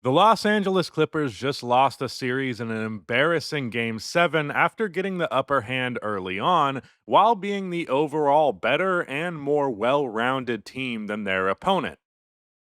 The Los Angeles Clippers just lost a series in an embarrassing Game 7 after getting the upper hand early on, while being the overall better and more well rounded team than their opponent.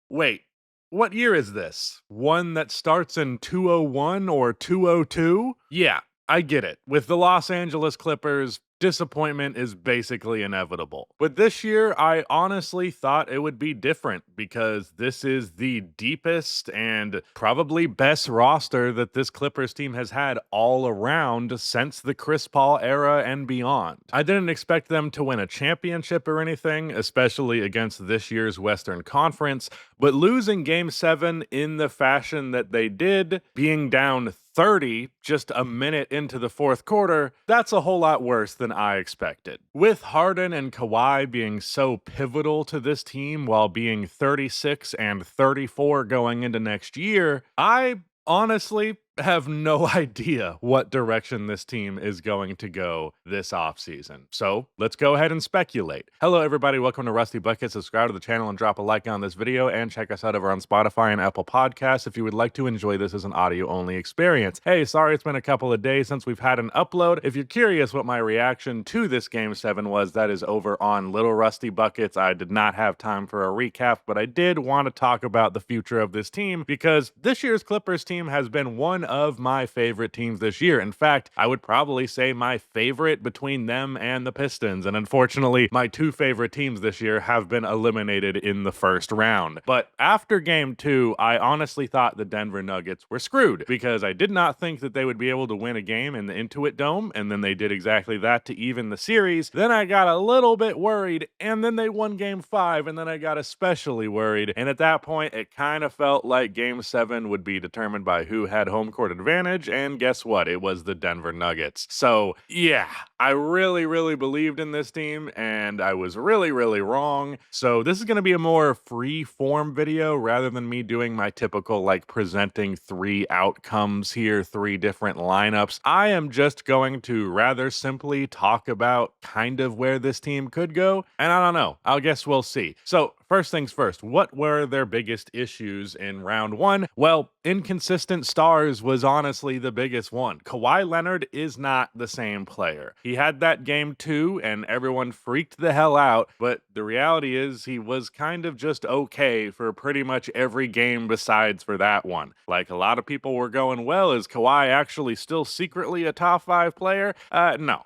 Wait, what year is this? One that starts in 201 or 202? Yeah, I get it. With the Los Angeles Clippers, disappointment is basically inevitable. But this year, I honestly thought it would be different because this is the deepest and probably best roster that this Clippers team has had all around since the Chris Paul era and beyond. I didn't expect them to win a championship or anything, especially against this year's Western Conference, but losing game 7 in the fashion that they did, being down 30 just a minute into the fourth quarter, that's a whole lot worse than I expected. With Harden and Kawhi being so pivotal to this team while being 36 and 34 going into next year, I honestly have no idea what direction this team is going to go this offseason. So let's go ahead and speculate. Hello, everybody. Welcome to Rusty Bucket. Subscribe to the channel and drop a like on this video, and check us out over on Spotify and Apple Podcasts if you would like to enjoy this as an audio-only experience. Hey, sorry it's been a couple of days since we've had an upload. If you're curious what my reaction to this Game 7 was, that is over on Little Rusty Buckets. I did not have time for a recap, but I did want to talk about the future of this team because this year's Clippers team has been one of my favorite teams this year. In fact, I would probably say my favorite between them and the Pistons. And unfortunately, my two favorite teams this year have been eliminated in the first round. But after game 2, I honestly thought the Denver Nuggets were screwed because I did not think that they would be able to win a game in the Intuit Dome. And then they did exactly that to even the series. Then I got a little bit worried, and then they won game 5, and then I got especially worried. And at that point, it kind of felt like game 7 would be determined by who had home court advantage, and guess what? It was the Denver Nuggets. So, yeah, I really believed in this team, and I was really wrong. So, this is going to be a more free form video rather than me doing my typical, like, presenting 3 outcomes here, 3 different lineups. I am just going to rather simply talk about kind of where this team could go, and I don't know. I guess we'll see. So, first things first, what were their biggest issues in round 1? Well, inconsistent stars was honestly the biggest one. Kawhi Leonard is not the same player. He had that game 2 and everyone freaked the hell out, but the reality is he was kind of just okay for pretty much every game besides for that one. Like, a lot of people were going, well, is Kawhi actually still secretly a top 5 player? No.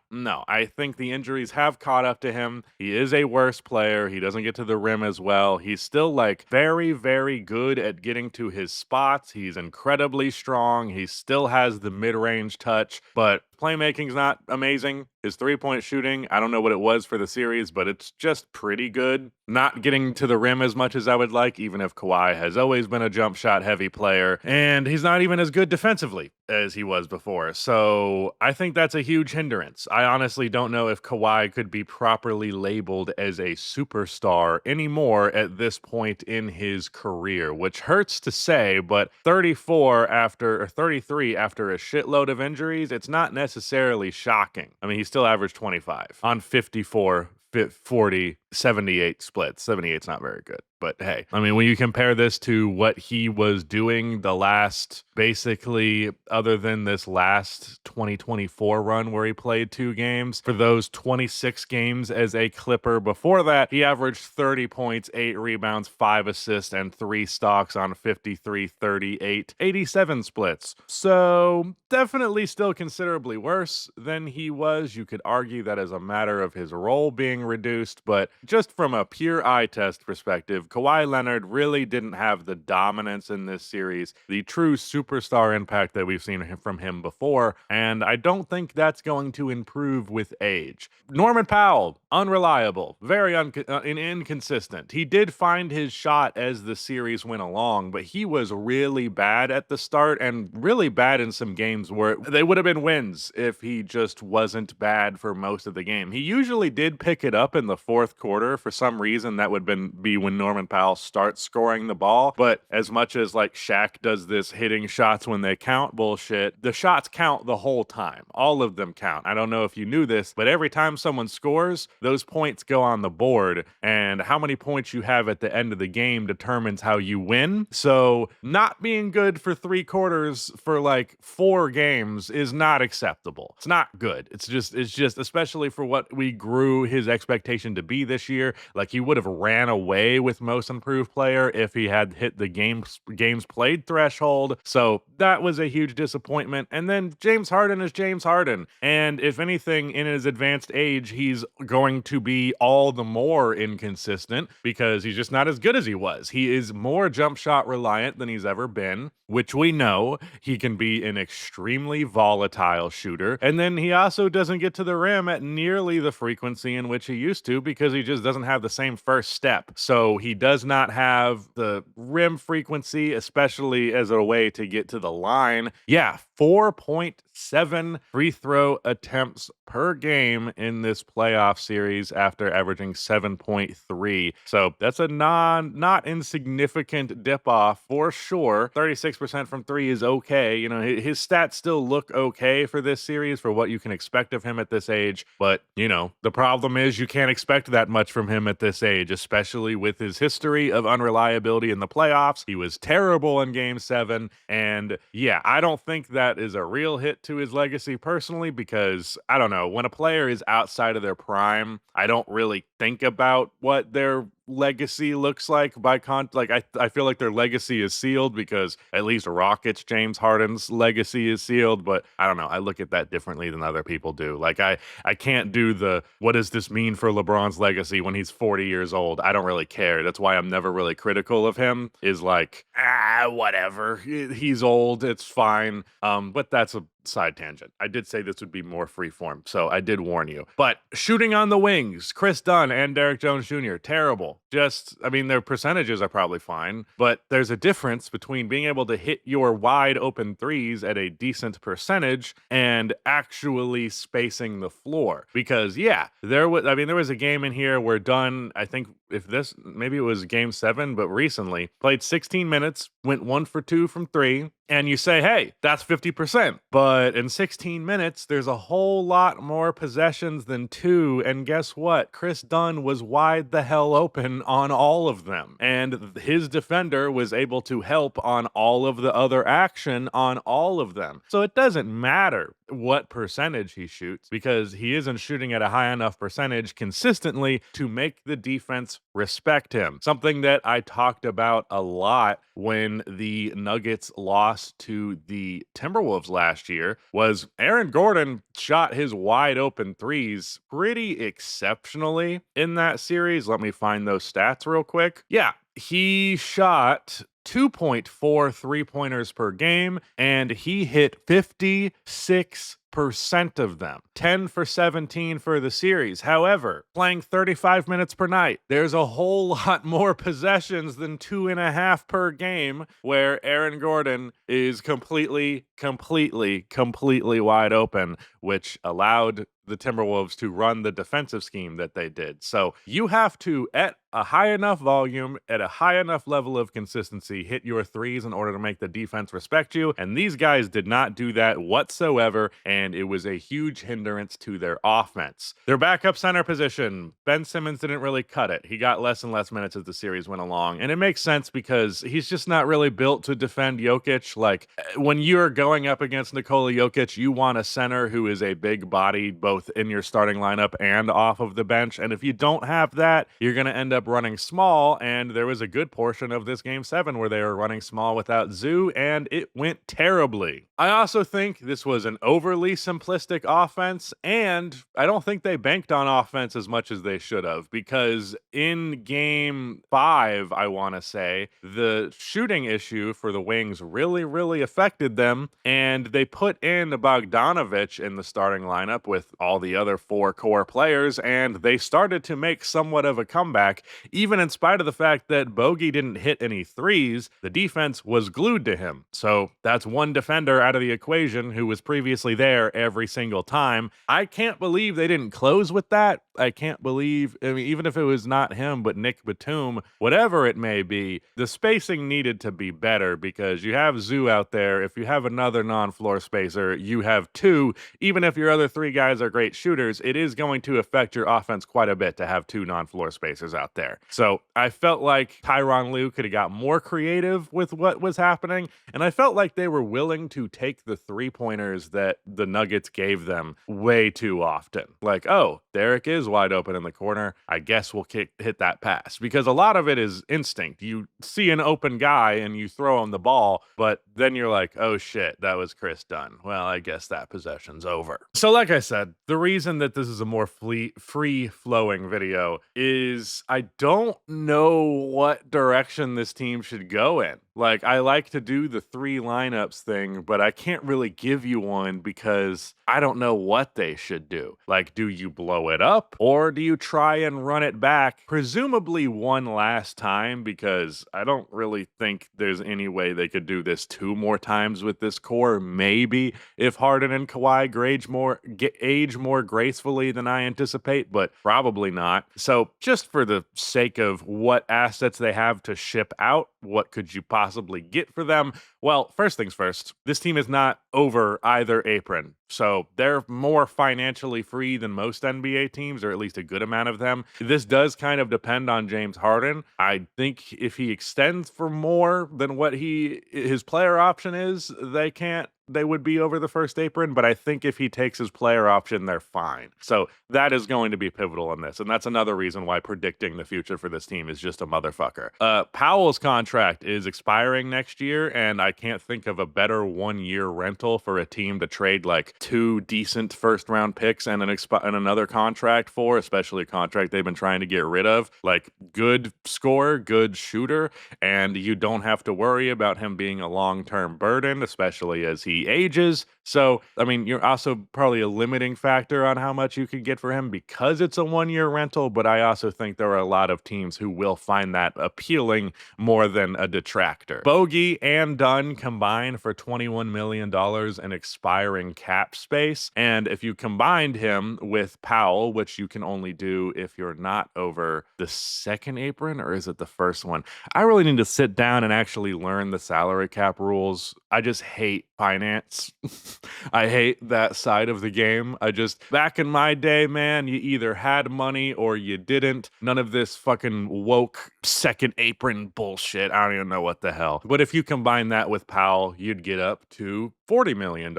I think the injuries have caught up to him. He is a worse player. He doesn't get to the rim as well. He's still like very good at getting to his spots. He's incredibly strong. He still has the mid-range touch, but playmaking's not amazing. His three-point shooting, I don't know what it was for the series, but it's just pretty good. Not getting to the rim as much as I would like, even if Kawhi has always been a jump shot heavy player, and he's not even as good defensively as he was before. So I think that's a huge hindrance. I honestly don't know if Kawhi could be properly labeled as a superstar anymore at this point in his career, which hurts to say, but 33 after a shitload of injuries, it's not necessarily shocking. I mean, he still averaged 25 on 54 40 78 splits. 78's not very good. But hey, I mean, when you compare this to what he was doing the last, basically, other than this last 2024 run where he played 2 games, for those 26 games as a Clipper before that, he averaged 30 points, 8 rebounds, 5 assists, and 3 stocks on 53, 38, 87 splits. So definitely still considerably worse than he was. You could argue that as a matter of his role being reduced, but just from a pure eye test perspective, Kawhi Leonard really didn't have the dominance in this series, the true superstar impact that we've seen from him before, and I don't think that's going to improve with age. Norman Powell, unreliable, very inconsistent. He did find his shot as the series went along, but he was really bad at the start and really bad in some games where they would have been wins if he just wasn't bad for most of the game. He usually did pick it up in the fourth quarter quarter. For some reason, that would be when Norman Powell starts scoring the ball. But as much as like Shaq does this hitting shots when they count bullshit, the shots count the whole time. All of them count. I don't know if you knew this, but every time someone scores, those points go on the board. And how many points you have at the end of the game determines how you win. So not being good for 3 quarters for like 4 games is not acceptable. It's not good. It's just especially for what we grew his expectation to be this year. Like he would have ran away with most improved player if he had hit the games played threshold. So that was a huge disappointment. And then James Harden is James Harden. And if anything, in his advanced age, he's going to be all the more inconsistent because he's just not as good as he was. He is more jump shot reliant than he's ever been, which we know. He can be an extremely volatile shooter. And then he also doesn't get to the rim at nearly the frequency in which he used to because he just doesn't have the same first step. So he does not have the rim frequency, especially as a way to get to the line. Yeah, 4.7 free throw attempts per game in this playoff series after averaging 7.3. So that's a not insignificant dip off for sure. 36% from three is okay. You know, his stats still look okay for this series for what you can expect of him at this age. But, you know, the problem is you can't expect that much from him at this age, especially with his history of unreliability in the playoffs. He was terrible in game 7. And yeah, I don't think that is a real hit to his legacy personally because I don't know. When a player is outside of their prime, I don't really think about what their legacy looks like I feel like their legacy is sealed because at least Rockets James Harden's legacy is sealed, but I don't know, I look at that differently than other people do. Like I can't do the what does this mean for LeBron's legacy when he's 40 years old. I don't really care. That's why I'm never really critical of him, is like whatever, he's old, it's fine. But that's a side tangent. I did say this would be more freeform, so I did warn you. But shooting on the wings, Chris Dunn and Derrick Jones Jr., terrible. I mean, their percentages are probably fine, but there's a difference between being able to hit your wide open threes at a decent percentage and actually spacing the floor. Because yeah, there was a game in here where Dunn, I think maybe it was game 7, but recently played 16 minutes, went 1 for 2 from 3. And you say, hey, that's 50%. But in 16 minutes, there's a whole lot more possessions than 2. And guess what? Chris Dunn was wide the hell open on all of them. And his defender was able to help on all of the other action on all of them. So it doesn't matter what percentage he shoots because he isn't shooting at a high enough percentage consistently to make the defense respect him. Something that I talked about a lot when the Nuggets lost to the Timberwolves last year was Aaron Gordon shot his wide open threes pretty exceptionally in that series. Let me find those stats real quick. Yeah, he shot 2.4 3-pointers per game, and he hit 56% of them. 10 for 17 for the series. However, playing 35 minutes per night, there's a whole lot more possessions than 2.5 per game where Aaron Gordon is completely wide open, which allowed the Timberwolves to run the defensive scheme that they did. So you have to, at a high enough volume, at a high enough level of consistency, hit your threes in order to make the defense respect you. And these guys did not do that whatsoever. And it was a huge hindrance to their offense. Their backup center position, Ben Simmons didn't really cut it. He got less and less minutes as the series went along. And it makes sense because he's just not really built to defend Jokic. Like when you're going up against Nikola Jokic, you want a center who is a big body, both in your starting lineup and off of the bench. And if you don't have that, you're going to end up running small. And there was a good portion of this game 7 where they were running small without Zoo, and it went terribly. I also think this was an overly simplistic offense, and I don't think they banked on offense as much as they should have, because in game 5, I want to say, the shooting issue for the Wings really affected them. And and they put in Bogdanovich in the starting lineup with all the other four core players, and they started to make somewhat of a comeback. Even in spite of the fact that Bogey didn't hit any threes, the defense was glued to him. So that's one defender out of the equation who was previously there every single time. I can't believe they didn't close with that. I can't believe, I mean, even if it was not him, but Nick Batum, whatever it may be, the spacing needed to be better because you have Zoo out there. If you have another non floor spacer, you have two. Even if your other three guys are great shooters, it is going to affect your offense quite a bit to have two non floor spacers out there. So I felt like Tyronn Lue could have got more creative with what was happening. And I felt like they were willing to take the 3-pointers that the Nuggets gave them way too often. Like, oh, Derek is wide open in the corner. I guess we'll hit that pass. Because a lot of it is instinct. You see an open guy and you throw him the ball, but then you're like, oh shit, that was Chris Dunn. Well, I guess that possession's over. So like I said, the reason that this is a more free-flowing video is I don't know what direction this team should go in. Like, I like to do the 3 lineups thing, but I can't really give you one because I don't know what they should do. Like, do you blow it up or do you try and run it back, presumably one last time? Because I don't really think there's any way they could do this 2 more times with this core. Maybe if Harden and Kawhi age more gracefully than I anticipate, but probably not. So just for the sake of what assets they have to ship out, what could you possibly get for them? Well, first things first, this team is not over either apron. So they're more financially free than most NBA teams, or at least a good amount of them. This does kind of depend on James Harden. I think if he extends for more than what his player option is, they would be over the first apron, but I think if he takes his player option, they're fine. So that is going to be pivotal in this, and that's another reason why predicting the future for this team is just a motherfucker. Powell's contract is expiring next year, and I can't think of a better 1-year rental for a team to trade like 2 decent first-round picks and another contract for, especially a contract they've been trying to get rid of. Like, good scorer, good shooter, and you don't have to worry about him being a long-term burden, especially as he ages. So, I mean, you're also probably a limiting factor on how much you can get for him because it's a 1-year rental, but I also think there are a lot of teams who will find that appealing more than a detractor. Bogey and Dunn combined for $21 million in expiring cap space, and if you combined him with Powell, which you can only do if you're not over the second apron, or is it the first one? I really need to sit down and actually learn the salary cap rules. I just hate finance. I hate that side of the game. Back in my day, man, you either had money or you didn't. None of this fucking woke second apron bullshit. I don't even know what the hell. But if you combine that with Powell, you'd get up to $40 million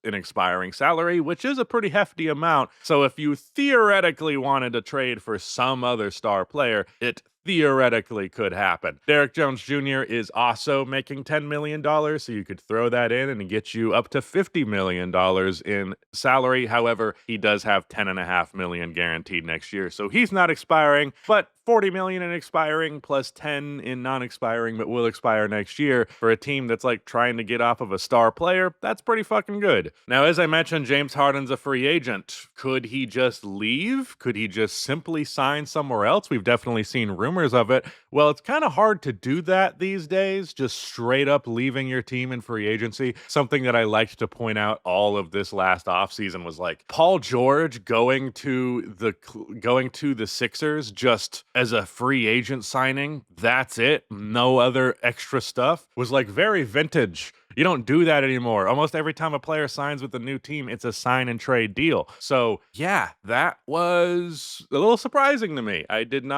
in expiring salary, which is a pretty hefty amount. So if you theoretically wanted to trade for some other star player, it theoretically could happen. Derek Jones Jr. is also making $10 million, so you could throw that in and get you up to $50 million in salary. However, he does have $10.5 million guaranteed next year, so he's not expiring, but $40 million in expiring plus 10 in non-expiring but will expire next year for a team that's like trying to get off of a star player. That's pretty fucking good. Now, as I mentioned, James Harden's a free agent. Could he just leave? Could he just simply sign somewhere else? We've definitely seen rumors of it. Well, it's kind of hard to do that these days, just straight up leaving your team in free agency. Something that I liked to point out all of this last offseason was like Paul George going to the Sixers just as a free agent signing. That's it. No other extra stuff. Was like very vintage. You don't do that anymore. Almost every time a player signs with a new team, it's a sign and trade deal. So yeah, that was a little surprising to me. I didn't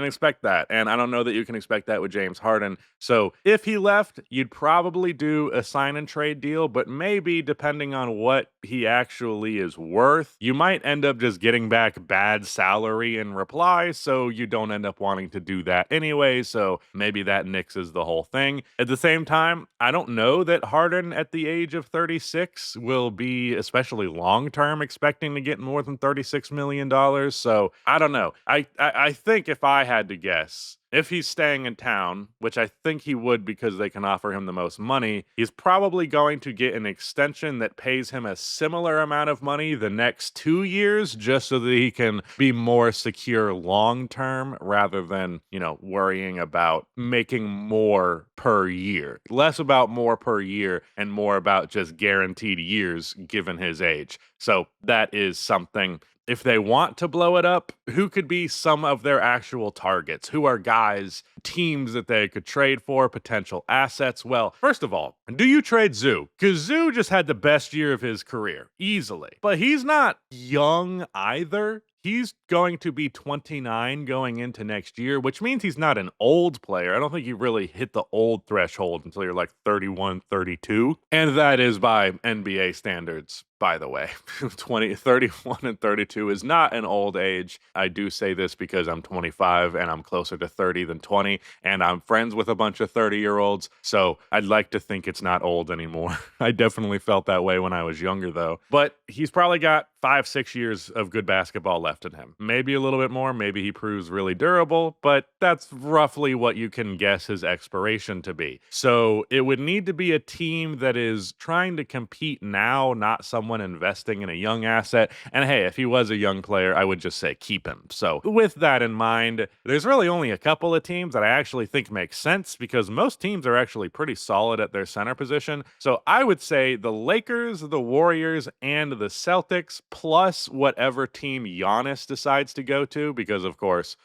expect that. And I don't know that you can expect that with James Harden. So if he left, you'd probably do a sign and trade deal, but maybe depending on what he actually is worth, you might end up just getting back bad salary in reply. So you don't end up wanting to do that anyway. So maybe that nixes the whole thing. At the same time, I don't know that Harden at the age of 36 will be, especially long term, expecting to get more than $36 million. So I don't know. I think if I had to guess, if he's staying in town, which I think he would because they can offer him the most money, he's probably going to get an extension that pays him a similar amount of money the next 2 years, just so that he can be more secure long term rather than, worrying about making more per year. Less about more per year and more about just guaranteed years given his age. So that is something. If they want to blow it up, who could be some of their actual targets? Who are guys, teams that they could trade for, potential assets? Well, first of all, do you trade Zoo? Because Zoo just had the best year of his career, easily. But he's not young either. He's going to be 29 going into next year, which means he's not an old player. I don't think you really hit the old threshold until you're like 31, 32. And that is by NBA standards, by the way. 31 and 32 is not an old age. I do say this because I'm 25 and I'm closer to 30 than 20, and I'm friends with a bunch of 30-year-olds. So I'd like to think it's not old anymore. I definitely felt that way when I was younger, though. But he's probably got 5-6 years of good basketball left in him. Maybe a little bit more. Maybe he proves really durable, but that's roughly what you can guess his expiration to be. So it would need to be a team that is trying to compete now, not someone investing in a young asset. And hey, if he was a young player, I would just say keep him. So with that in mind, there's really only a couple of teams that I actually think make sense because most teams are actually pretty solid at their center position. So I would say the Lakers, the Warriors, and the Celtics, plus whatever team Giannis decides to go to, because of course,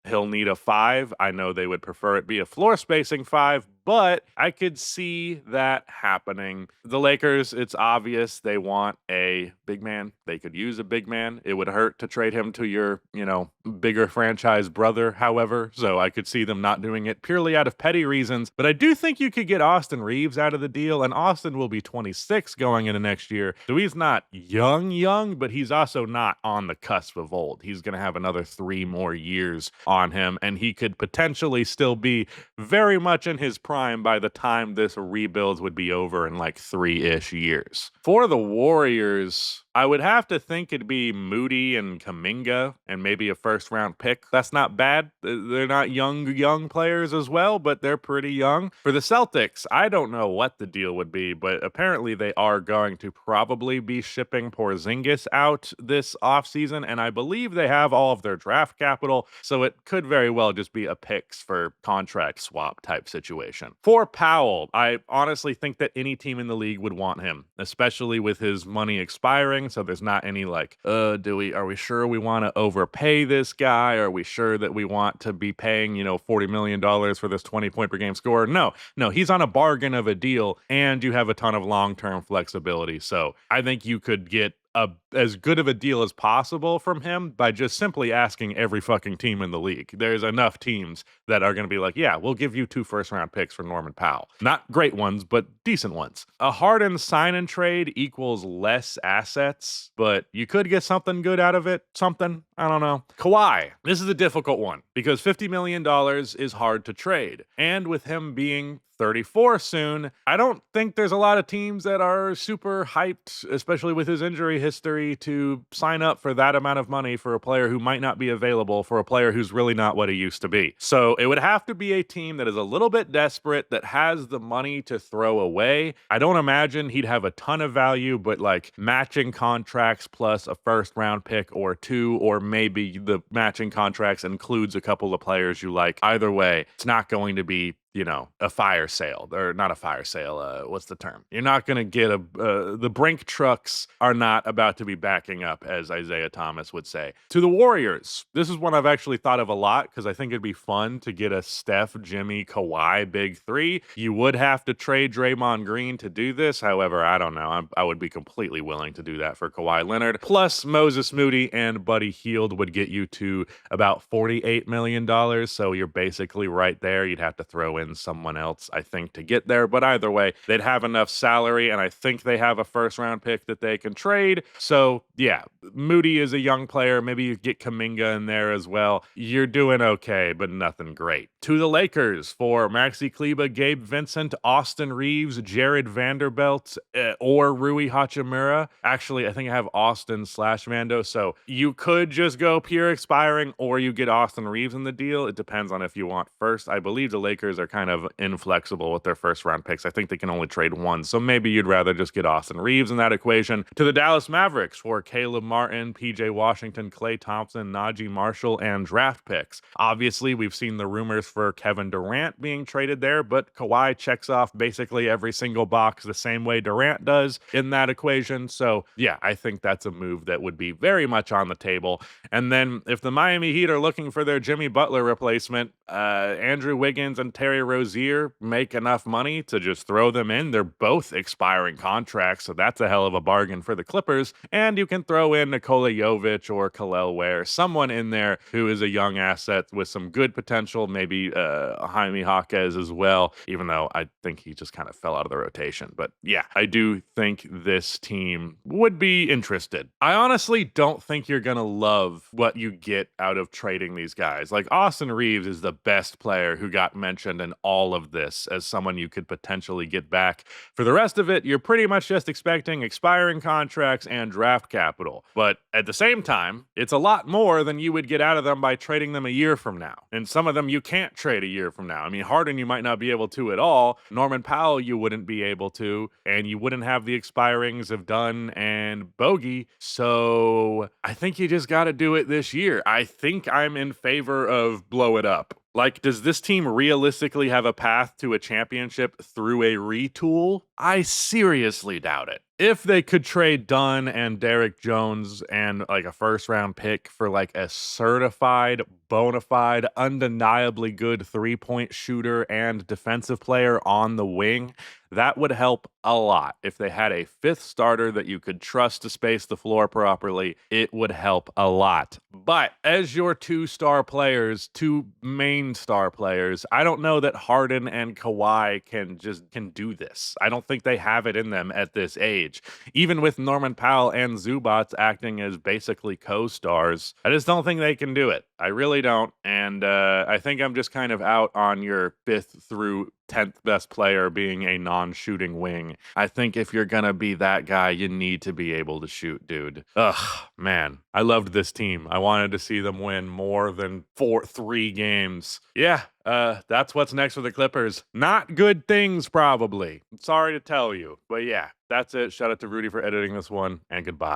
he'll need a 5. I know they would prefer it be a floor spacing 5, but I could see that happening. The Lakers, it's obvious they want a big man. They could use a big man. It would hurt to trade him to your, bigger franchise brother, however. So I could see them not doing it purely out of petty reasons. But I do think you could get Austin Reeves out of the deal, and Austin will be 26 going into next year. So he's not young, but he's also not on the cusp of old. He's going to have another 3 more years on him, and he could potentially still be very much in his prime by the time this rebuild would be over in like 3-ish years. For the Warriors, I would have to think it'd be Moody and Kuminga and maybe a first-round pick. That's not bad. They're not young players as well, but they're pretty young. For the Celtics, I don't know what the deal would be, but apparently they are going to probably be shipping Porzingis out this offseason, and I believe they have all of their draft capital, so it could very well just be a picks for contract swap type situation. For Powell, I honestly think that any team in the league would want him, especially with his money expiring. So there's not any like, are we sure we want to overpay this guy? Are we sure that we want to be paying, $40 million for this 20-point per game scorer? No, he's on a bargain of a deal, and you have a ton of long-term flexibility. So I think you could get as good of a deal as possible from him by just simply asking every fucking team in the league. There's enough teams that are going to be like, yeah, we'll give you 2 first-round picks for Norman Powell. Not great ones, but decent ones. A Harden sign and trade equals less assets, but you could get something good out of it. Something. I don't know. Kawhi. This is a difficult one because $50 million is hard to trade. And with him being 34 soon, I don't think there's a lot of teams that are super hyped, especially with his injury history, to sign up for that amount of money for a player who might not be available, for a player who's really not what he used to be. So it would have to be a team that is a little bit desperate, that has the money to throw away. I don't imagine he'd have a ton of value, but like matching contracts plus a first round pick or 2, or maybe the matching contracts includes a couple of players you like. Either way, it's not going to be a fire sale, or not a fire sale. What's the term? You're not going to get the Brink trucks are not about to be backing up, as Isaiah Thomas would say. To the Warriors, this is one I've actually thought of a lot because I think it'd be fun to get a Steph, Jimmy, Kawhi big 3. You would have to trade Draymond Green to do this. However, I don't know. I would be completely willing to do that for Kawhi Leonard. Plus, Moses Moody and Buddy Hield would get you to about $48 million. So you're basically right there. You'd have to throw in someone else, I think, to get there. But either way, they'd have enough salary, and I think they have a first round pick that they can trade. So, yeah, Moody is a young player. Maybe you get Kaminga in there as well. You're doing okay, but nothing great. To the Lakers for Maxi Kleba, Gabe Vincent, Austin Reeves, Jared Vanderbilt, or Rui Hachimura. Actually, I think I have Austin/Vando. So you could just go pure expiring, or you get Austin Reeves in the deal. It depends on if you want first. I believe the Lakers are kind of inflexible with their first round picks. I think they can only trade one. So maybe you'd rather just get Austin Reeves in that equation. To the Dallas Mavericks for Caleb Martin, PJ Washington, Klay Thompson, Najee Marshall, and draft picks. Obviously, we've seen the rumors for Kevin Durant being traded there, but Kawhi checks off basically every single box the same way Durant does in that equation. So, yeah, I think that's a move that would be very much on the table. And then if the Miami Heat are looking for their Jimmy Butler replacement, Andrew Wiggins and Terry Rozier make enough money to just throw them in. They're both expiring contracts, so that's a hell of a bargain for the Clippers. And you can throw in Nikola Jovic or Khalil Ware, someone in there who is a young asset with some good potential, maybe Jaime Jaquez as well, even though I think he just kind of fell out of the rotation. But yeah, I do think this team would be interested. I honestly don't think you're going to love what you get out of trading these guys. Like Austin Reeves is the best player who got mentioned in all of this as someone you could potentially get back. For the rest of it, you're pretty much just expecting expiring contracts and draft capital. But at the same time, it's a lot more than you would get out of them by trading them a year from now. And some of them you can't trade a year from now. I mean, Harden, you might not be able to at all. Norman Powell, you wouldn't be able to. And you wouldn't have the expirings of Dunn and Bogey. So I think you just got to do it this year. I think I'm in favor of blow it up. Like, does this team realistically have a path to a championship through a retool? I seriously doubt it. If they could trade Dunn and Derek Jones and like a first round pick for like a certified, bona fide, undeniably good 3-point shooter and defensive player on the wing, that would help a lot. If they had a fifth starter that you could trust to space the floor properly, it would help a lot. But as your two main star players, I don't know that Harden and Kawhi can do this. I don't think they have it in them at this age. Even with Norman Powell and Zubats acting as basically co-stars, I just don't think they can do it. I really don't. And I think I'm just kind of out on your 5th through 10th best player being a non-shooting wing. I think if you're gonna be that guy, you need to be able to shoot, dude. Ugh, man. I loved this team. I wanted to see them win more than 3 games. Yeah, that's what's next for the Clippers. Not good things, probably. I'm sorry to tell you. But yeah, that's it. Shout out to Rudy for editing this one, and goodbye.